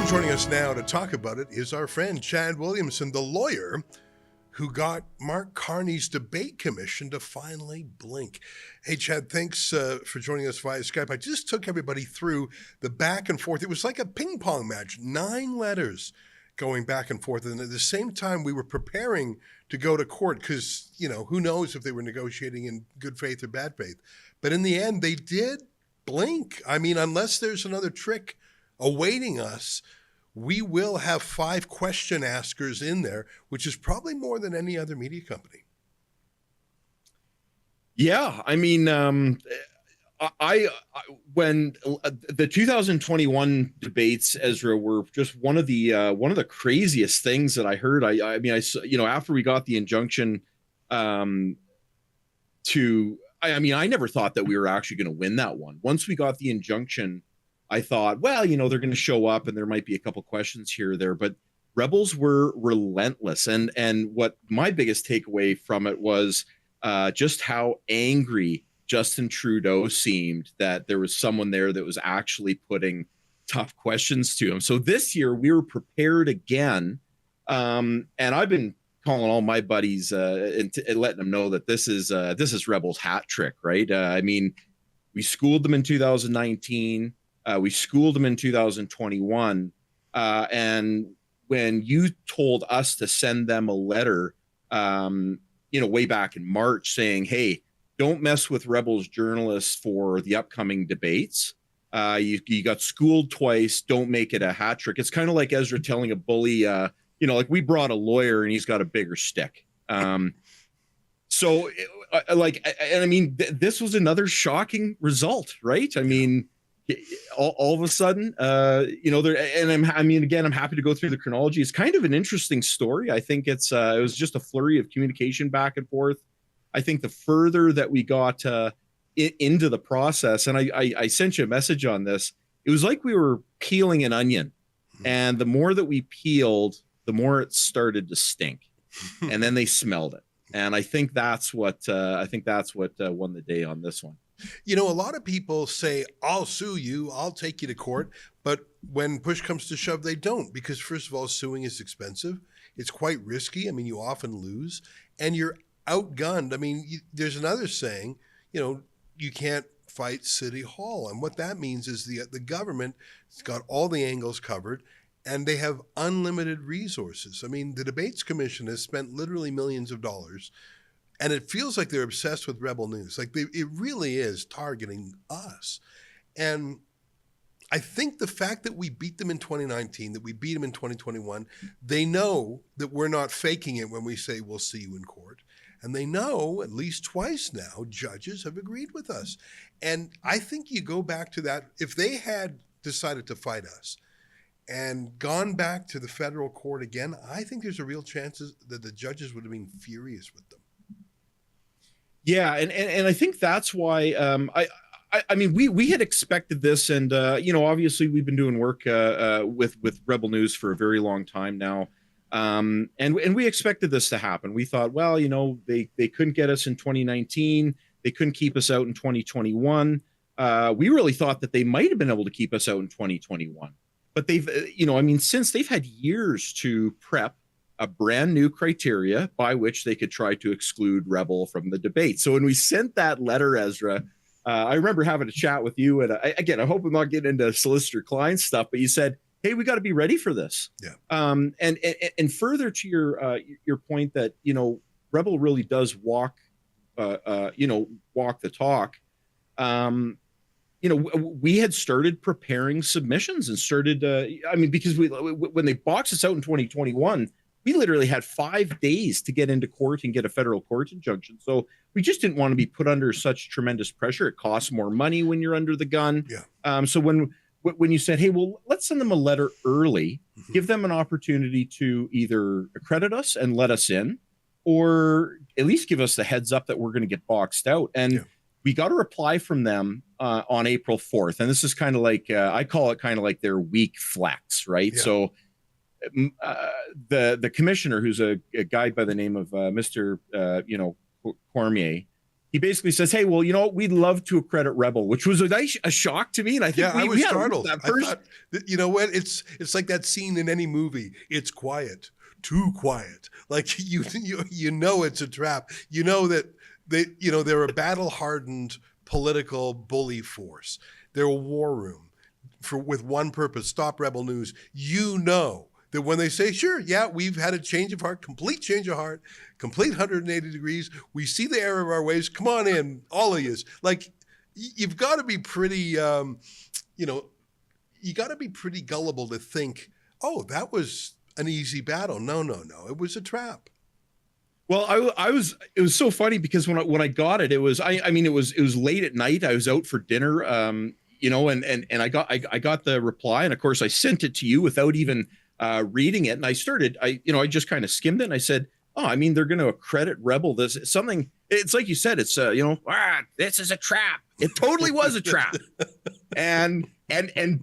Joining us now to talk about it is our friend Chad Williamson, the lawyer who got Mark Carney's debate commission to finally blink. Hey, Chad, thanks for joining us via Skype. I just took everybody through the back and forth. It was like a ping pong match, 9 letters going back and forth. And at the same time, we were preparing to go to court because, you know, who knows if they were negotiating in good faith or bad faith. But in the end, they did blink. I mean, unless there's another trick awaiting us, we will have 5 question askers in there, which is probably more than any other media company. Yeah, I mean, I when the 2021 debates, Ezra, were just one of the craziest things that I heard. I mean, after we got the injunction, I never thought that we were actually going to win that one. Once we got the injunction, I thought, well, you know, they're going to show up and there might be a couple questions here or there, but Rebels were relentless. And what my biggest takeaway from it was just how angry Justin Trudeau seemed that there was someone there that was actually putting tough questions to him. So this year we were prepared again. And I've been calling all my buddies and letting them know that this is Rebels hat trick, right? I mean, we schooled them in 2019. We schooled them in 2021. And when you told us to send them a letter, way back in March saying, hey, don't mess with Rebels journalists for the upcoming debates. You got schooled twice. Don't make it a hat trick. It's kind of like Ezra telling a bully, like we brought a lawyer and he's got a bigger stick. This was another shocking result, right? I mean, all of a sudden, I'm happy to go through the chronology. It's kind of an interesting story. I think it was just a flurry of communication back and forth. I think the further that we got into the process, and I sent you a message on this, it was like we were peeling an onion, and the more that we peeled, the more it started to stink, and then they smelled it. And I think that's what won the day on this one. You know, a lot of people say, I'll sue you, I'll take you to court. But when push comes to shove, they don't. Because first of all, suing is expensive. It's quite risky. I mean, you often lose. And you're outgunned. I mean, there's another saying, you can't fight City Hall. And what that means is the government has got all the angles covered. And they have unlimited resources. I mean, the Debates Commission has spent literally millions of dollars. And it feels like they're obsessed with Rebel News. Like it really is targeting us. And I think the fact that we beat them in 2019, that we beat them in 2021, they know that we're not faking it when we say we'll see you in court. And they know at least twice now, judges have agreed with us. And I think you go back to that. If they had decided to fight us and gone back to the federal court again, I think there's a real chance that the judges would have been furious with them. Yeah, and I think that's why I mean we had expected this, and obviously we've been doing work with Rebel News for a very long time now, and we expected this to happen. We thought, well, they couldn't get us in 2019, they couldn't keep us out in 2021. We really thought that they might have been able to keep us out in 2021, but they've since they've had years to prep a brand new criteria by which they could try to exclude Rebel from the debate. So when we sent that letter, Ezra, I remember having a chat with you. And I hope I'm not getting into solicitor-client stuff, but you said, hey, we got to be ready for this. Yeah. And further to your point that, Rebel really does walk the talk. We had started preparing submissions and started, because when they boxed us out in 2021, we literally had 5 days to get into court and get a federal court injunction. So we just didn't want to be put under such tremendous pressure. It costs more money when you're under the gun. Yeah. So when you said, hey, well, let's send them a letter early, give them an opportunity to either accredit us and let us in, or at least give us the heads up that we're going to get boxed out. And we got a reply from them on April 4th. And this is kind of like, I call it kind of like their weak flex, right? Yeah. So the commissioner, who's a guy by the name of Mr. Cormier, he basically says, "Hey, well, you know what? We'd love to accredit Rebel," which was a shock to me. And I think I was had startled. that I first. thought, you know what? It's like that scene in any movie. It's quiet, too quiet. Like you know it's a trap. You know that they're a battle hardened political bully force. They're a war room with one purpose: stop Rebel News. You know that when they say, sure, yeah, we've had a change of heart, complete change of heart, complete 180 degrees. We see the error of our ways. Come on in, all of you. Like, you've got to be pretty, you got to be pretty gullible to think, oh, that was an easy battle. No, it was a trap. Well, it was so funny because when I got it, it was it was late at night. I was out for dinner, and I got the reply, and of course I sent it to you without even reading it. And I just kind of skimmed it, and I said, oh, they're going to accredit Rebel. This something. It's like you said. It's this is a trap. It totally was a trap. And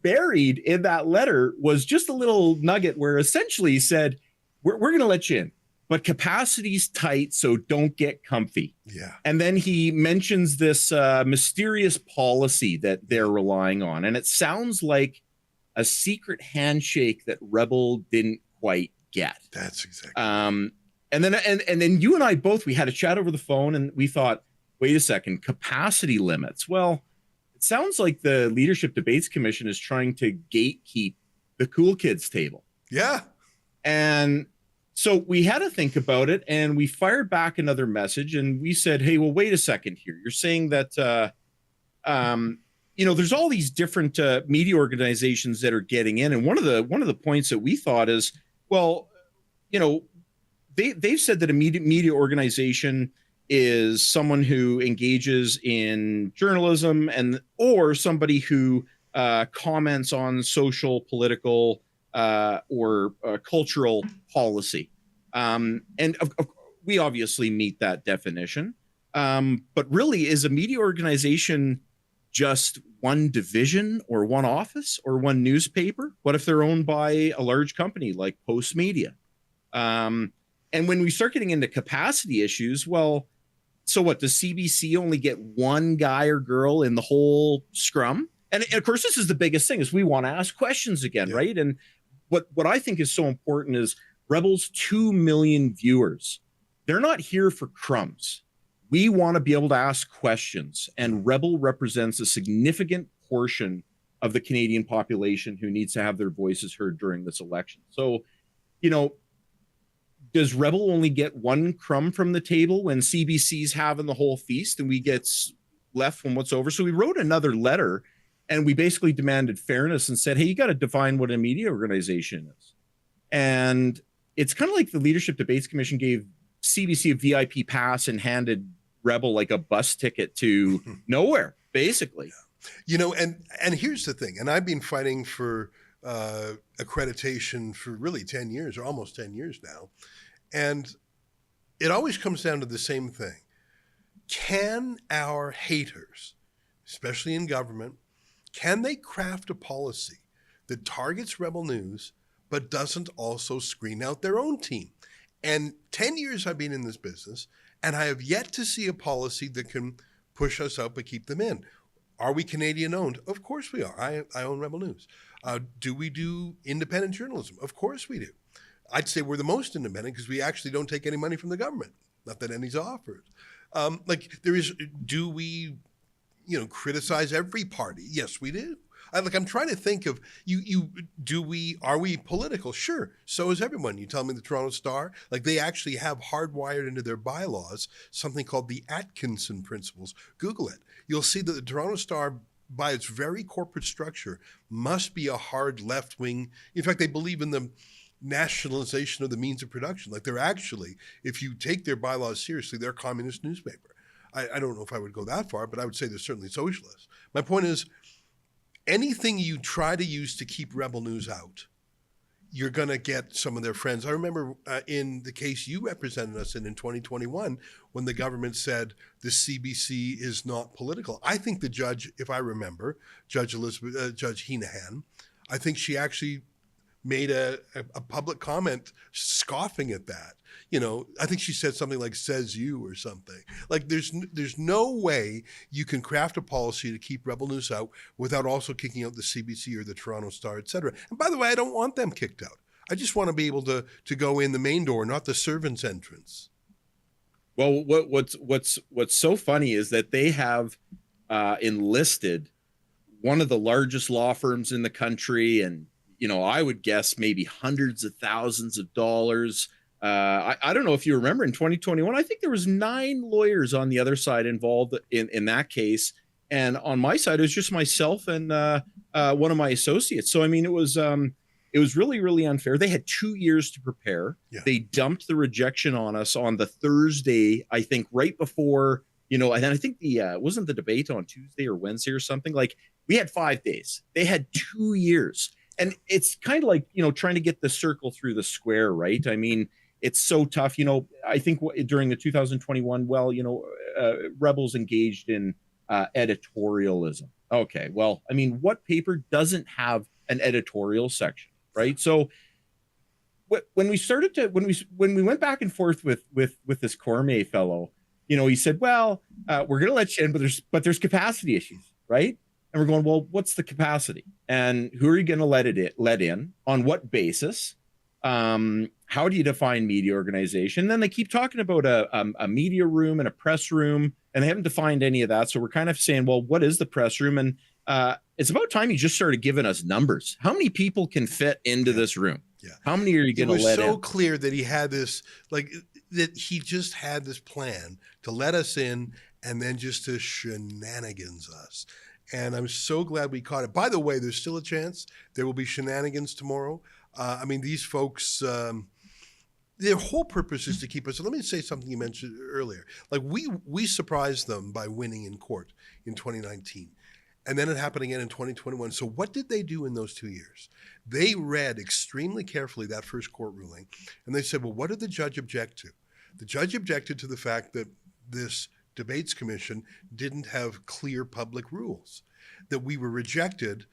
buried in that letter was just a little nugget where essentially he said, we're going to let you in, but capacity's tight, so don't get comfy. Yeah. And then he mentions this mysterious policy that they're relying on. And it sounds like a secret handshake that Rebel didn't quite get. That's exactly. And then you and I both, we had a chat over the phone, and we thought, wait a second, capacity limits. Well, it sounds like the Leadership Debates Commission is trying to gatekeep the cool kids table. Yeah. And so we had to think about it, and we fired back another message, and we said, hey, well, wait a second here. You're saying that, there's all these different media organizations that are getting in. And one of the points that we thought is, well, they've said that a media organization is someone who engages in journalism or somebody who comments on social, political, or cultural policy. We obviously meet that definition. But really, is a media organization just one division or one office or one newspaper? What if they're owned by a large company like Post Media? And when we start getting into capacity issues, well, so what, does CBC only get one guy or girl in the whole scrum? And of course, this is the biggest thing, is we want to ask questions again, right? And what I think is so important is Rebel's 2 million viewers. They're not here for crumbs. We want to be able to ask questions, and Rebel represents a significant portion of the Canadian population who needs to have their voices heard during this election. So, does Rebel only get one crumb from the table when CBC's having the whole feast and we get left from what's over? So we wrote another letter, and we basically demanded fairness and said, hey, you got to define what a media organization is. And it's kind of like the Leadership Debates Commission gave CBC a VIP pass and handed Rebel like a bus ticket to nowhere, basically. And here's the thing, and I've been fighting for accreditation for really 10 years or almost 10 years now. And it always comes down to the same thing. Can our haters, especially in government, can they craft a policy that targets Rebel News but doesn't also screen out their own team? And 10 years I've been in this business, and I have yet to see a policy that can push us out but keep them in. Are we Canadian owned? Of course we are. I own Rebel News. Do we do independent journalism? Of course we do. I'd say we're the most independent because we actually don't take any money from the government. Not that any's offered. Do we, criticize every party? Yes, we do. I'm trying to think of are we political? Sure. So is everyone. You tell me the Toronto Star, they actually have hardwired into their bylaws something called the Atkinson principles. Google it. You'll see that the Toronto Star, by its very corporate structure, must be a hard left wing. In fact, they believe in the nationalization of the means of production. They're actually, if you take their bylaws seriously, they're a communist newspaper. I don't know if I would go that far, but I would say they're certainly socialist. My point is, anything you try to use to keep Rebel News out, you're going to get some of their friends. I remember in the case you represented us in 2021, when the government said the CBC is not political. I think the judge, if I remember, Judge Heenahan, I think she actually made a public comment scoffing at that. You know, I think she said something like "says you" or something. Like there's no way you can craft a policy to keep Rebel News out without also kicking out the CBC or the Toronto Star, etc. And by the way, I don't want them kicked out. I just want to be able to go in the main door, not the servants' entrance. Well, what's so funny is that they have enlisted one of the largest law firms in the country, and I would guess maybe hundreds of thousands of dollars. I don't know if you remember in 2021, I think there was 9 lawyers on the other side involved in that case, and on my side it was just myself and one of my associates. So I mean, it was really, really unfair. They had 2 years to prepare. Yeah. They dumped the rejection on us on the Thursday, I think, right before, and then I think wasn't the debate on Tuesday or Wednesday or something. Like, we had 5 days. They had 2 years. And it's kind of like, trying to get the circle through the square, right? I mean, it's so tough. I think during the 2021, Rebels engaged in editorialism. Okay, well, I mean, what paper doesn't have an editorial section? Right. So when we went back and forth with this Cormier fellow, he said, well, we're going to let you in, but there's capacity issues. Right. And we're going, well, what's the capacity, and who are you going to let in on what basis? How do you define media organization? And then they keep talking about a media room and a press room, and they haven't defined any of that. So we're kind of saying, well, what is the press room? And it's about time you just started giving us numbers. How many people can fit into this room? Yeah. How many are you going to let in? It was so clear that he had this, that he just had this plan to let us in and then just to shenanigans us. And I'm so glad we caught it. By the way, there's still a chance there will be shenanigans tomorrow. I mean, these folks, their whole purpose is to keep us. So let me say something you mentioned earlier. Like, we surprised them by winning in court in 2019. And then it happened again in 2021. So what did they do in those 2 years? They read extremely carefully that first court ruling. And they said, well, what did the judge object to? The judge objected to the fact that this debates commission didn't have clear public rules, that we were rejected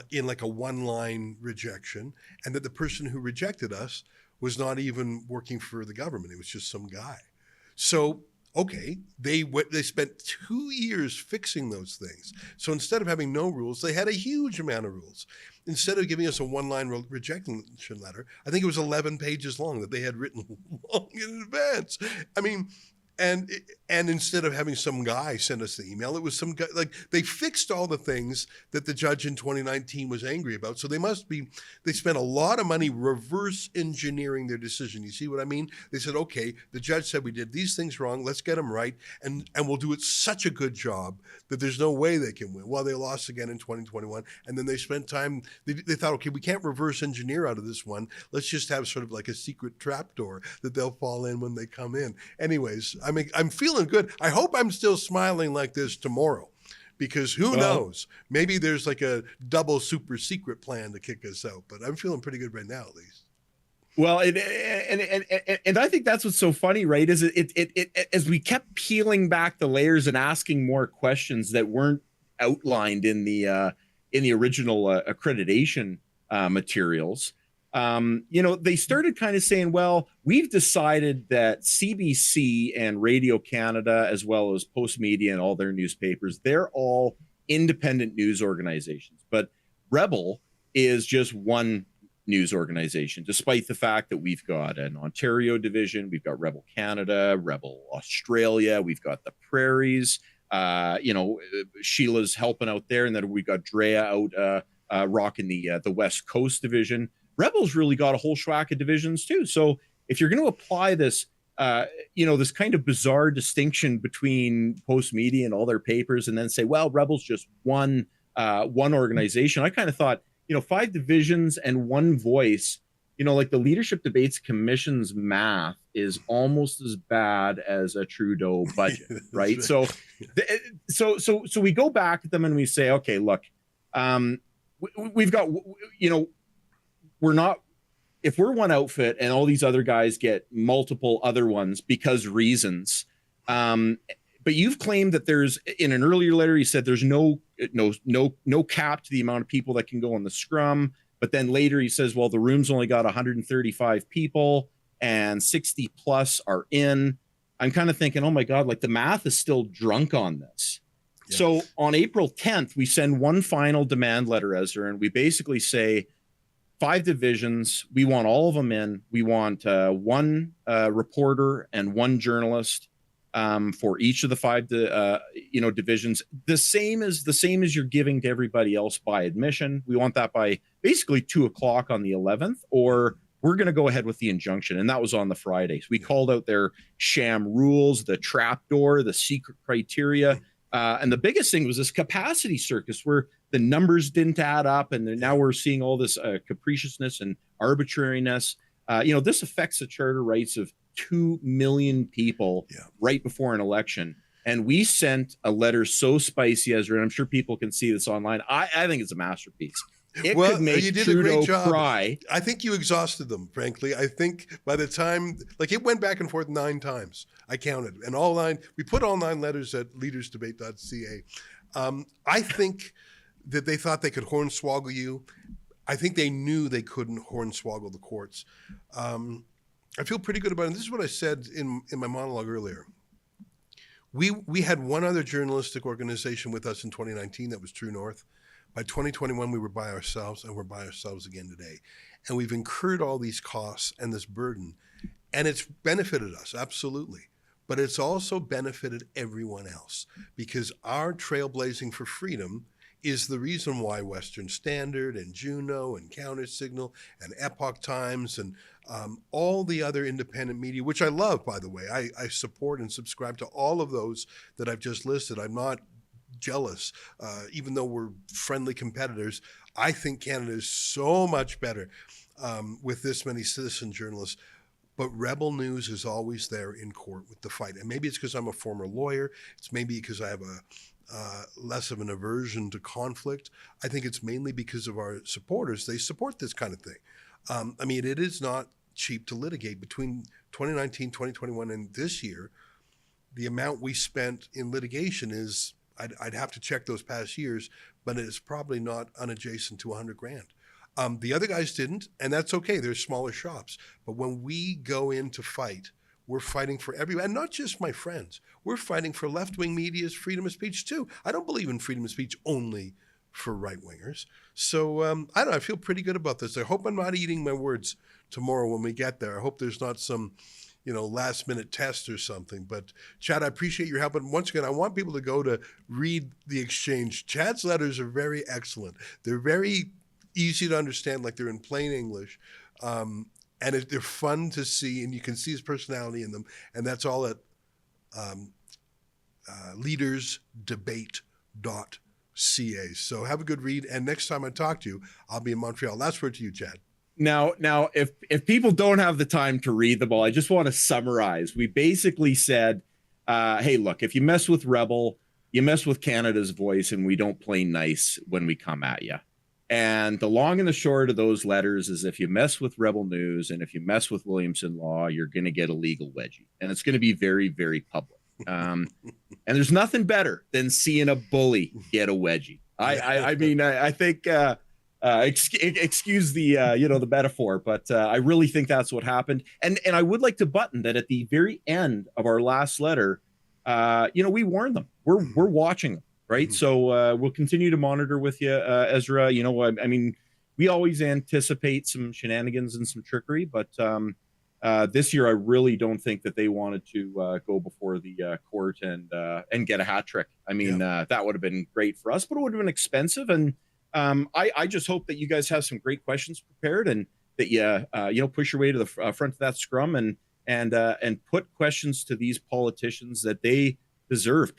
in like a one-line rejection, and that the person who rejected us was not even working for the government. It was just some guy. So, okay, they spent 2 years fixing those things. So instead of having no rules, they had a huge amount of rules. Instead of giving us a one-line rejection letter, I think it was 11 pages long that they had written long in advance. I mean, and instead of having some guy send us the email, it was some guy. Like, they fixed all the things that the judge in 2019 was angry about. So they spent a lot of money reverse engineering their decision. You see what I mean? They said, okay, the judge said we did these things wrong. Let's get them right. And we'll do it such a good job that there's no way they can win. Well, they lost again in 2021. And then they spent time, they thought, okay, we can't reverse engineer out of this one. Let's just have sort of like a secret trapdoor that they'll fall in when they come in. Anyways, I mean, I'm feeling good. I hope I'm still smiling like this tomorrow, because who knows? Maybe there's like a double super secret plan to kick us out, but I'm feeling pretty good right now, at least. Well, and I think that's what's so funny, right? Is it as we kept peeling back the layers and asking more questions that weren't outlined in the original accreditation materials. They started kind of saying, well, we've decided that CBC and Radio Canada, as well as Post Media and all their newspapers, they're all independent news organizations. But Rebel is just one news organization, despite the fact that we've got an Ontario division, we've got Rebel Canada, Rebel Australia, we've got the Prairies, Sheila's helping out there, and then we've got Drea out rocking the West Coast division. Rebels really got a whole schwack of divisions too. So if you're going to apply this, this kind of bizarre distinction between Post Media and all their papers, and then say, well, Rebels just one organization, I kind of thought, 5 divisions and one voice, like the Leadership Debates Commission's math is almost as bad as a Trudeau budget, right? So we go back at them and we say, okay, look, we've got, we're not, if we're one outfit and all these other guys get multiple other ones because reasons, but you've claimed that there's, in an earlier letter, you said there's no cap to the amount of people that can go on the scrum. But then later he says, well, the room's only got 135 people and 60 plus are in. I'm kind of thinking, oh my God, like the math is still drunk on this. Yeah. So on April 10th, we send one final demand letter, Ezra, and we basically say 5 divisions. We want all of them in. We want one reporter and one journalist for each of the 5 divisions. The same as you're giving to everybody else by admission. We want that by basically 2:00 on the 11th, or we're going to go ahead with the injunction. And that was on the Fridays. We called out their sham rules, the trapdoor, the secret criteria. And the biggest thing was this capacity circus where the numbers didn't add up. And now we're seeing all this capriciousness and arbitrariness. This affects the charter rights of 2 million people right before an election. And we sent a letter so spicy, Ezra, and I'm sure people can see this online. I think it's a masterpiece. It could make you did Trudeau a great job. Cry. I think you exhausted them, frankly. I think by the time, it went back and forth 9 times. I counted. And we put all 9 letters at leadersdebate.ca. I think that they thought they could hornswoggle you. I think they knew they couldn't hornswoggle the courts. I feel pretty good about it. And this is what I said in my monologue earlier. We had one other journalistic organization with us in 2019, that was True North. By 2021, we were by ourselves, and we're by ourselves again today. And we've incurred all these costs and this burden, and it's benefited us, absolutely. But it's also benefited everyone else, because our trailblazing for freedom is the reason why Western Standard and Juno and Countersignal and Epoch Times and all the other independent media, which I love, by the way. I support and subscribe to all of those that I've just listed. I'm not jealous, even though we're friendly competitors. I think Canada is so much better with this many citizen journalists. But Rebel News is always there in court with the fight. And maybe it's because I'm a former lawyer. It's maybe because I have less of an aversion to conflict. I think it's mainly because of our supporters. They support this kind of thing. It is not cheap to litigate. Between 2019, 2021, and this year, the amount we spent in litigation is, I'd have to check those past years, but it's probably not unadjacent to $100,000. The other guys didn't, and that's okay. They're smaller shops. But when we go in to fight, we're fighting for everyone, and not just my friends. We're fighting for left-wing media's freedom of speech too. I don't believe in freedom of speech only for right-wingers. So I don't know. I feel pretty good about this. I hope I'm not eating my words tomorrow when we get there. I hope there's not some last-minute test or something. But Chad, I appreciate your help. And once again, I want people to go to read the exchange. Chad's letters are very excellent. They're very easy to understand, like they're in plain English. And they're fun to see, and you can see his personality in them. And that's all at leadersdebate.ca. So have a good read. And next time I talk to you, I'll be in Montreal. Last word to you, Chad. Now, if people don't have the time to read them all, I just want to summarize. We basically said, hey, look, if you mess with Rebel, you mess with Canada's voice, and we don't play nice when we come at you. And the long and the short of those letters is, if you mess with Rebel News and if you mess with Williamson Law, you're going to get a legal wedgie. And it's going to be very, very public. And there's nothing better than seeing a bully get a wedgie. I think, excuse the, the metaphor, but I really think that's what happened. And I would like to button that at the very end of our last letter, we warned them. We're watching them. Right. Mm-hmm. So we'll continue to monitor with you, Ezra. We always anticipate some shenanigans and some trickery, but this year I really don't think that they wanted to go before the court and get a hat trick. That would have been great for us, but it would have been expensive. And I just hope that you guys have some great questions prepared, and that you push your way to the front of that scrum and put questions to these politicians that they deserve.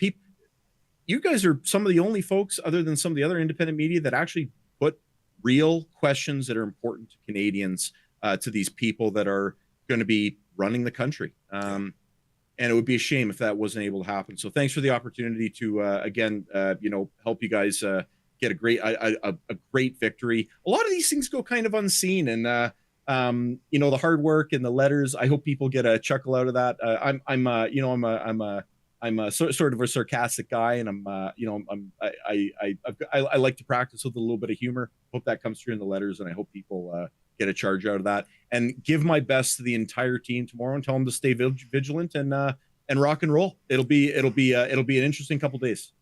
You guys are some of the only folks, other than some of the other independent media, that actually put real questions that are important to Canadians to these people that are going to be running the country. And it would be a shame if that wasn't able to happen. So thanks for the opportunity to, again, help you guys get a great victory. A lot of these things go kind of unseen, and the hard work and the letters, I hope people get a chuckle out of that. I'm I'm a sort of a sarcastic guy, and I'm you know I like to practice with a little bit of humor. Hope that comes through in the letters, and I hope people get a charge out of that. And give my best to the entire team tomorrow, and tell them to stay vigilant and rock and roll. It'll be an interesting couple days.